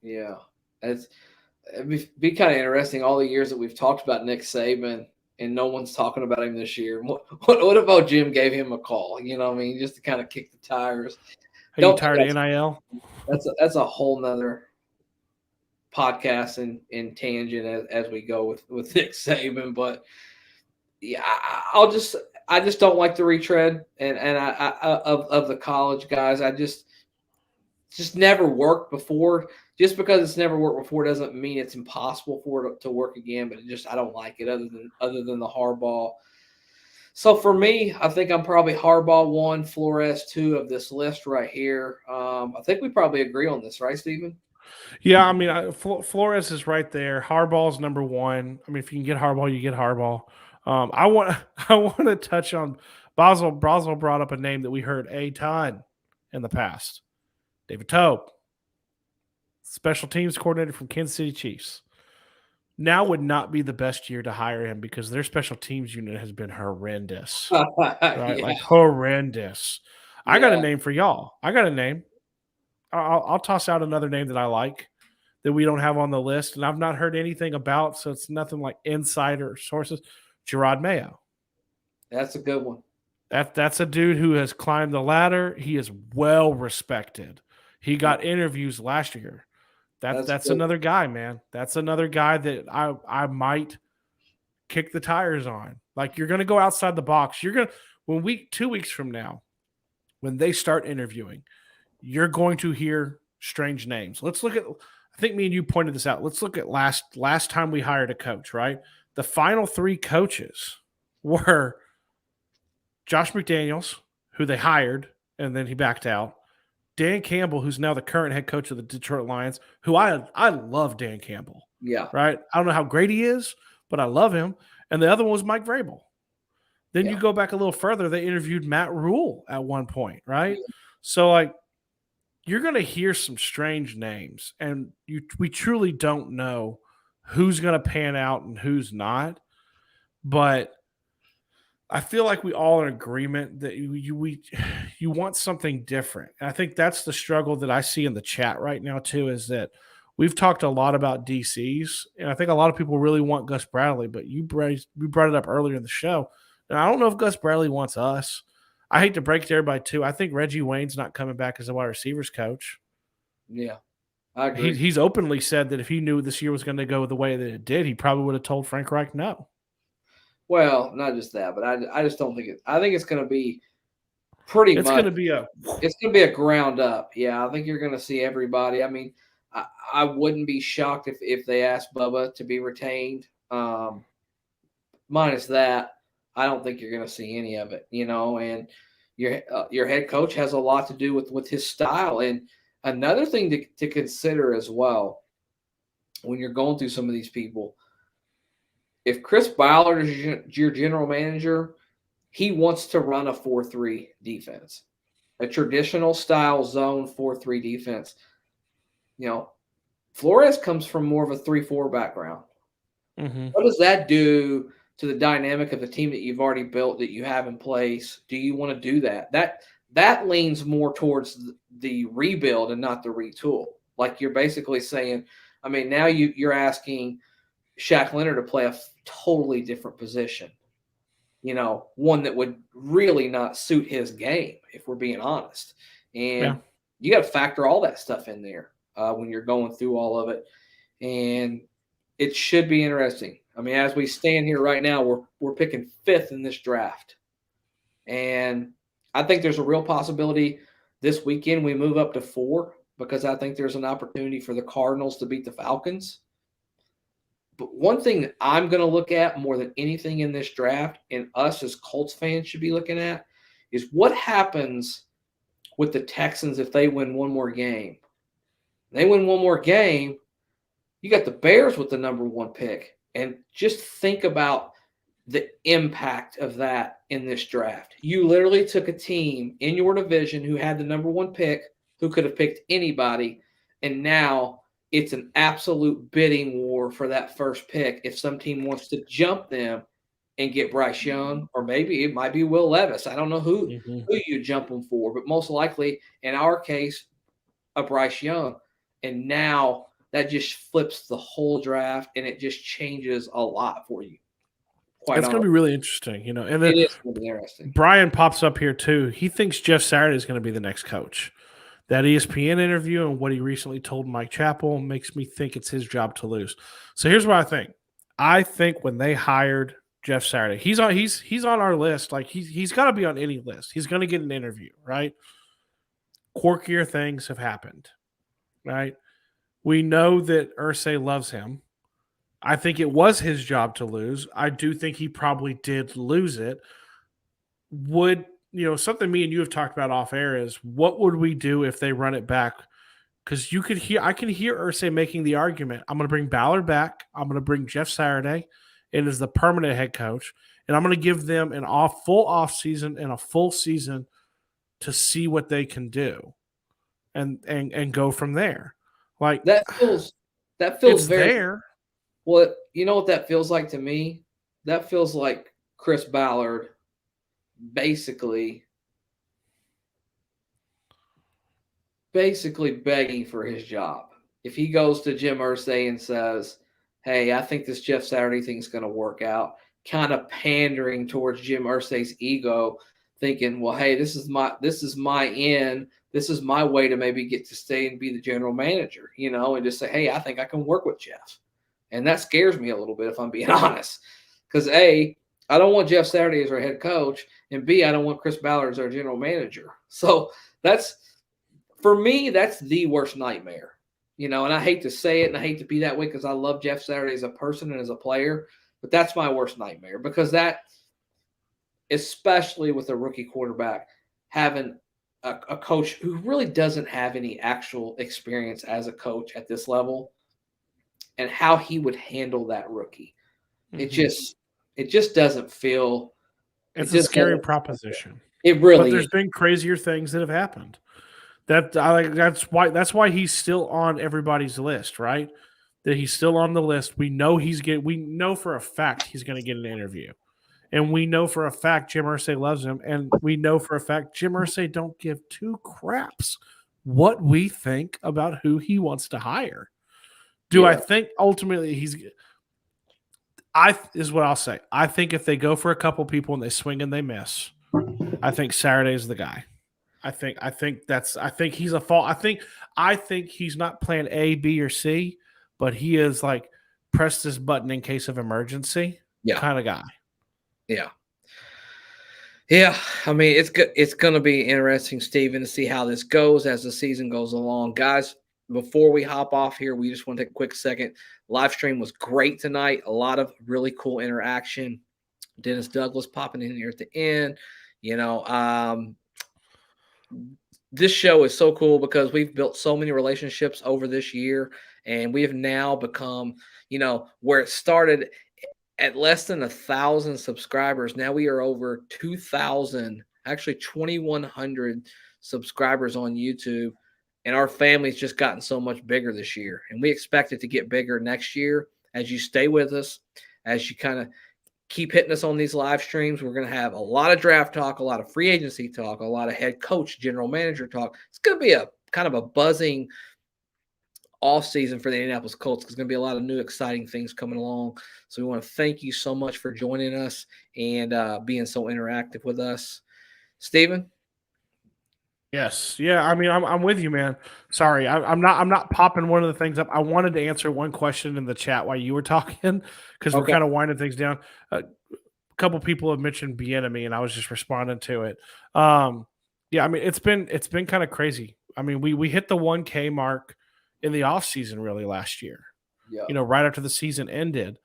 It'd be kind of interesting all the years that we've talked about Nick Saban and no one's talking about him this year. What about Jim gave him a call? Just to kind of kick the tires. Are you tired of NIL? That's a whole nother podcast and tangent as we go with Nick Saban. But yeah, I just don't like the retread and of the college guys. I just never worked before. Just because it's never worked before doesn't mean it's impossible for it to work again. But I don't like it other than the Harbaugh. So for me, I think I'm probably Harbaugh 1, Flores 2 of this list right here. I think we probably agree on this, right, Stephen? Yeah, I mean, Flores is right there. Harbaugh's number 1. I mean, if you can get Harbaugh, you get Harbaugh. I want to touch on Basel. Basel brought up a name that we heard a ton in the past. David Tope, special teams coordinator from Kansas City Chiefs. Now would not be the best year to hire him because their special teams unit has been horrendous. Right? Yeah. Like horrendous. Yeah. I got a name for y'all. I got a name. I'll toss out another name that I like that we don't have on the list, and I've not heard anything about, so it's nothing like insider sources. Gerard Mayo. That's a good one. That's a dude who has climbed the ladder. He is well respected. He got interviews last year. That's another guy, man. That's another guy that I might kick the tires on. Like, you're going to go outside the box. You're going to 2 weeks from now, when they start interviewing, you're going to hear strange names. Let's look at. I think me and you pointed this out. Let's look at last time we hired a coach. Right, the final 3 coaches were Josh McDaniels, who they hired and then he backed out. Dan Campbell, who's now the current head coach of the Detroit Lions, who I love Dan Campbell. Yeah. Right? I don't know how great he is, but I love him. And the other one was Mike Vrabel. Then you go back a little further, they interviewed Matt Rule at one point, right? Yeah. So, like, you're going to hear some strange names, and we truly don't know who's going to pan out and who's not. But I feel like we all are in agreement that you want something different. And I think that's the struggle that I see in the chat right now too, is that we've talked a lot about DCs, and I think a lot of people really want Gus Bradley, but you brought it up earlier in the show. And I don't know if Gus Bradley wants us. I hate to break it to everybody too. I think Reggie Wayne's not coming back as a wide receivers coach. Yeah, I agree. He's openly said that if he knew this year was going to go the way that it did, he probably would have told Frank Reich no. Well, not just that, but I just don't think it. I think it's going to be pretty much. It's going to be a ground up. Yeah, I think you're going to see everybody. I mean, I wouldn't be shocked if they asked Bubba to be retained. Minus that, I don't think you're going to see any of it. And your head coach has a lot to do with his style. And another thing to consider as well, when you're going through some of these people. If Chris Ballard is your general manager, he wants to run a 4-3 defense, a traditional style zone 4-3 defense. Flores comes from more of a 3-4 background. Mm-hmm. What does that do to the dynamic of the team that you've already built, that you have in place? Do you want to do that? That leans more towards the rebuild and not the retool. Like, you're basically saying, I mean, now you're asking Shaq Leonard to play a totally different position, one that would really not suit his game, if we're being honest. And you got to factor all that stuff in there when you're going through all of it. And it should be interesting. I mean, as we stand here right now, we're picking 5th in this draft. And I think there's a real possibility this weekend we move up to 4, because I think there's an opportunity for the Cardinals to beat the Falcons. But one thing I'm going to look at more than anything in this draft, and us as Colts fans should be looking at, is what happens with the Texans if they win one more game. They win one more game, you got the Bears with the number 1 pick. And just think about the impact of that in this draft. You literally took a team in your division who had the number one pick, who could have picked anybody, and now it's an absolute bidding war for that first pick. If some team wants to jump them and get Bryce Young, or maybe it might be Will Levis. I don't know who you jump them for, but most likely in our case, a Bryce Young. And now that just flips the whole draft, and it just changes a lot for you. It's going to be really interesting, And then it is going to be interesting. Brian pops up here too. He thinks Jeff Saturday is going to be the next coach. That ESPN interview and what he recently told Mike Chappell makes me think it's his job to lose. So here's what I think. I think when they hired Jeff Saturday, he's on our list. Like he's got to be on any list. He's going to get an interview, right? Quirkier things have happened, right? We know that Irsay loves him. I think it was his job to lose. I do think he probably did lose it. Something me and you have talked about off air is what would we do if they run it back? Because I can hear Irsay making the argument. I'm going to bring Ballard back. I'm going to bring Jeff Saturday in as the permanent head coach, and I'm going to give them full off season and a full season to see what they can do, and go from there. Like that feels very there. Well, you know what that feels like to me? That feels like Chris Ballard basically begging for his job. If he goes to Jim Irsay and says, hey, I think this Jeff Saturday thing's going to work out, kind of pandering towards Jim Irsay's ego, thinking, well, hey, this is my end. This is my way to maybe get to stay and be the general manager, and just say, hey, I think I can work with Jeff. And that scares me a little bit, if I'm being honest, because A, I don't want Jeff Saturday as our head coach, and B, I don't want Chris Ballard as our general manager. So for me, that's the worst nightmare, and I hate to say it and I hate to be that way because I love Jeff Saturday as a person and as a player, but that's my worst nightmare because that, especially with a rookie quarterback, having a coach who really doesn't have any actual experience as a coach at this level and how he would handle that rookie. Mm-hmm. It just doesn't feel. It's a scary proposition. It really. But there's been crazier things that have happened. That's why he's still on everybody's list, right? That he's still on the list. We know we know for a fact he's going to get an interview. And we know for a fact Jim Irsay loves him. And we know for a fact Jim Irsay don't give two craps what we think about who he wants to hire. I think ultimately is what I'll say. I think if they go for a couple people and they swing and they miss, I think Saturday's the guy. I think he's a fault. I think he's not plan A, B, or C, but he is like press this button in case of emergency kind of guy. Yeah. Yeah. I mean, it's going to be interesting, Steven, to see how this goes as the season goes along. Guys, before we hop off here, we just want to take a quick second. Live stream was great tonight. A lot of really cool interaction. Dennis Douglas popping in here at the end. This show is so cool because we've built so many relationships over this year, and we have now become, where it started at less than 1,000 subscribers. Now we are over 2,000, actually 2,100 subscribers on YouTube. And our family's just gotten so much bigger this year. And we expect it to get bigger next year as you stay with us, as you kind of keep hitting us on these live streams. We're going to have a lot of draft talk, a lot of free agency talk, a lot of head coach, general manager talk. It's going to be a kind of a buzzing off season for the Indianapolis Colts. There's going to be a lot of new exciting things coming along. So we want to thank you so much for joining us and being so interactive with us. Steven? Yes. Yeah. I mean, I'm with you, man. Sorry. I'm not popping one of the things up. I wanted to answer one question in the chat while you were talking because we're kind of winding things down. A couple people have mentioned Bieniemy, and I was just responding to it. Yeah. I mean, it's been kind of crazy. I mean, we hit the 1K mark in the off season really last year, right after the season ended.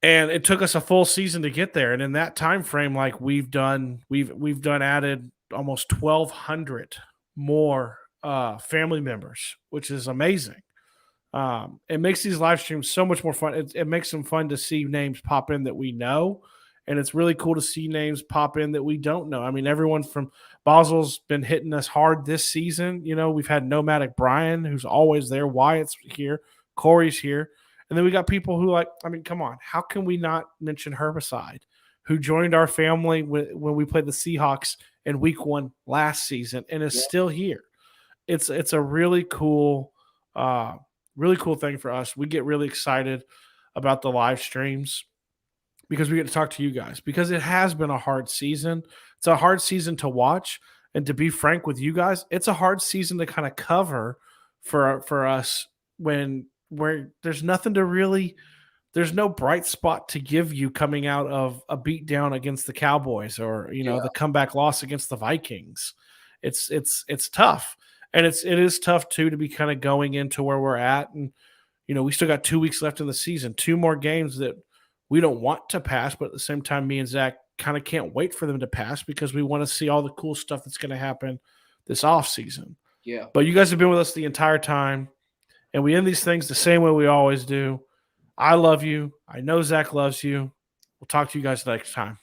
And it took us a full season to get there. And in that time frame, like we've added almost 1,200 more family members, which is amazing. It makes these live streams so much more fun. It makes them fun to see names pop in that we know. And it's really cool to see names pop in that we don't know. I mean, everyone from Basel's been hitting us hard this season. You know, we've had Nomadic Brian, who's always there. Wyatt's here. Corey's here. And then we got people who come on. How can we not mention Herbicide, who joined our family when we played the Seahawks in week 1 last season and is still here? It's a really cool thing for us. We get really excited about the live streams because we get to talk to you guys, because it has been a hard season. It's a hard season to watch. And to be frank with you guys, it's a hard season to kind of cover for us where there's nothing to really, there's no bright spot to give you coming out of a beat down against the Cowboys or, the comeback loss against the Vikings. It's tough. And it is tough too to be kind of going into where we're at. And, we still got 2 weeks left in the season, 2 more games that we don't want to pass, but at the same time, me and Zach kind of can't wait for them to pass because we want to see all the cool stuff that's going to happen this offseason. Yeah. But you guys have been with us the entire time, and we end these things the same way we always do. I love you. I know Zach loves you. We'll talk to you guys next time.